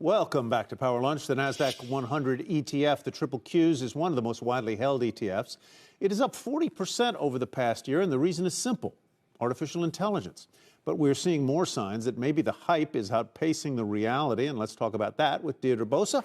Welcome back to Power Lunch. The NASDAQ 100 ETF, the triple Qs, is one of the most widely held ETFs. It is up 40% over the past year, and the reason is simple: artificial intelligence. But we're seeing more signs that maybe the hype is outpacing the reality, and let's talk about that with Deirdre Bosa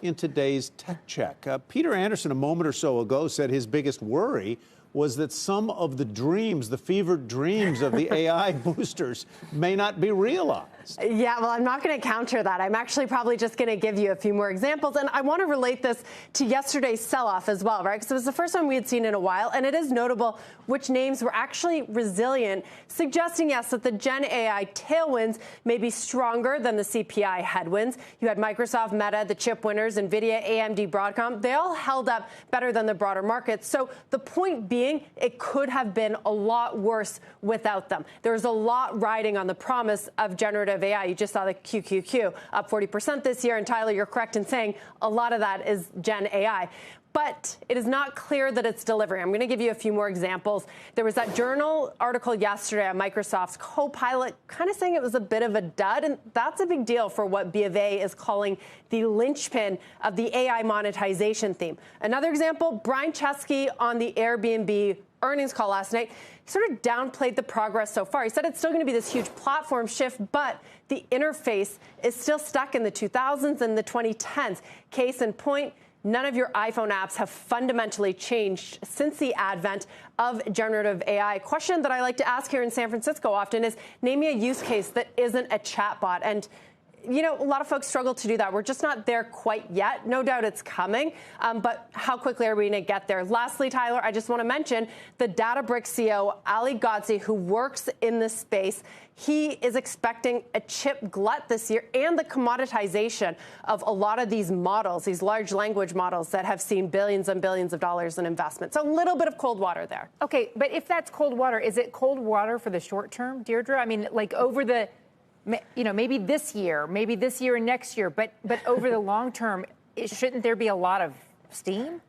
in today's Tech Check. Peter Anderson, a moment or so ago, said his biggest worry was that some of the dreams, the fevered dreams of the AI boosters may not be realized. Yeah, well, I'm not going to counter that. I'm actually probably just going to give you a few more examples. And I want to relate this to yesterday's sell-off as well, right? Because it was the first one we had seen in a while. And it is notable which names were actually resilient, suggesting, yes, that the Gen AI tailwinds may be stronger than the CPI headwinds. You had Microsoft, Meta, the chip winners, NVIDIA, AMD, Broadcom. They all held up better than the broader market. So the point being, it could have been a lot worse without them. There's a lot riding on the promise of generative AI. You just saw the QQQ up 40% this year. And Tyler, you're correct in saying a lot of that is Gen AI. But it is not clear that it's delivering. I'm going to give you a few more examples. There was that journal article yesterday on Microsoft's Copilot kind of saying it was a bit of a dud. And that's a big deal for what B of A is calling the linchpin of the AI monetization theme. Another example, Brian Chesky on the Airbnb earnings call last night sort of downplayed the progress so far. He said it's still going to be this huge platform shift, but the interface is still stuck in the 2000s and the 2010s. Case in point, none of your iPhone apps have fundamentally changed since the advent of generative AI. Question that I like to ask here in San Francisco often is, name me a use case that isn't a chatbot. And you know, a lot of folks struggle to do that. We're just not there quite yet. No doubt it's coming, but how quickly are we going to get there? Lastly, Tyler, I just want to mention the Databricks CEO, Ali Ghodsi, who works in this space. He is expecting a chip glut this year and the commoditization of a lot of these models, these large language models that have seen billions and billions of dollars in investment. So a little bit of cold water there. Okay, but if that's cold water, is it cold water for the short term, Deirdre? I mean, like over the, you know, maybe this year and next year, but over the long term, shouldn't there be a lot of steam?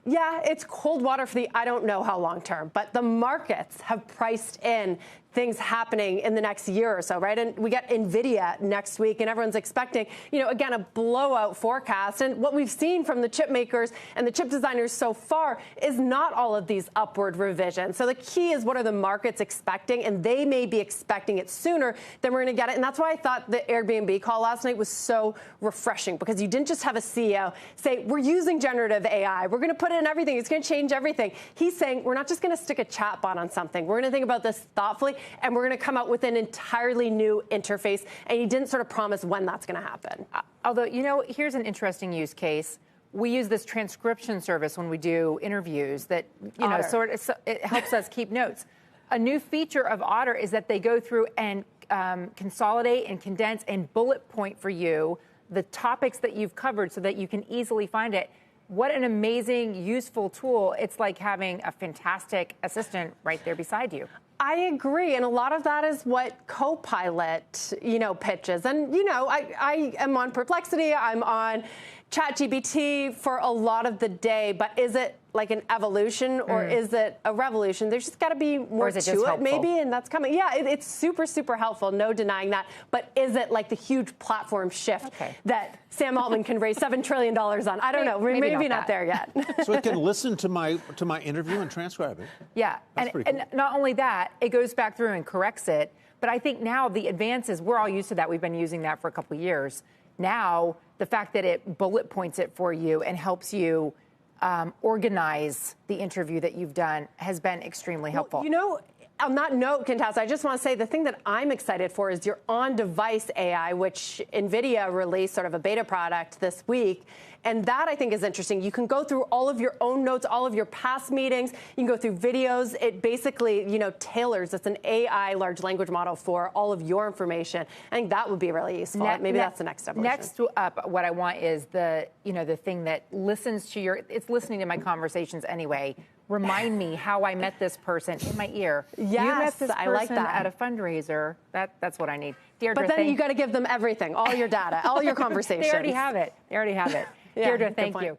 Yeah, it's cold water for the I don't know how long term, but the markets have priced in things happening in the next year or so, right? And we get NVIDIA next week, and everyone's expecting, you know, again, a blowout forecast. And what we've seen from the chip makers and the chip designers so far is not all of these upward revisions. So the key is, what are the markets expecting? And they may be expecting it sooner than we're going to get it. And that's why I thought the Airbnb call last night was so refreshing, because you didn't just have a CEO say, we're using generative AI, we're going to put it in everything, it's going to change everything. He's saying, we're not just going to stick a chatbot on something. We're going to think about this thoughtfully, and we're going to come out with an entirely new interface. And he didn't sort of promise when that's going to happen. Although, you know, here's an interesting use case. We use this transcription service when we do interviews that, you know, sort of, it helps us keep notes. A new feature of Otter is that they go through and consolidate and condense and bullet point for you the topics that you've covered so that you can easily find it. What an amazing, useful tool. It's like having a fantastic assistant right there beside you. I agree. And a lot of that is what Copilot, you know, pitches. And, you know, I am on Perplexity. I'm on ChatGPT for a lot of the day. But is it like an evolution, or is it a revolution? There's just got to be more to it, maybe, and that's coming. Yeah, it's super, super helpful, no denying that. But is it like the huge platform shift that Sam Altman can raise $7 trillion on? I don't know. Maybe not there yet. So it can listen to my interview and transcribe it. Yeah, and not only that, it goes back through and corrects it. But I think now the advances, we're all used to that. We've been using that for a couple of years. Now, the fact that it bullet points it for you and helps you organize the interview that you've done has been extremely helpful. Well, you know, on that note, Contessa, I just want to say the thing that I'm excited for is your on-device AI, which NVIDIA released sort of a beta product this week. And that, I think, is interesting. You can go through all of your own notes, all of your past meetings. You can go through videos. It basically, you know, tailors. It's an AI large language model for all of your information. I think that would be really useful. Maybe that's the next evolution. Next up, what I want is the thing that listens to it's listening to my conversations anyway. Remind me how I met this person in my ear. Yes, you met this person I like that. at a fundraiser. That's what I need. Deirdre, but then you got to give them everything, all your data, all your conversations. They already have it. Yeah, Deirdre, thank you.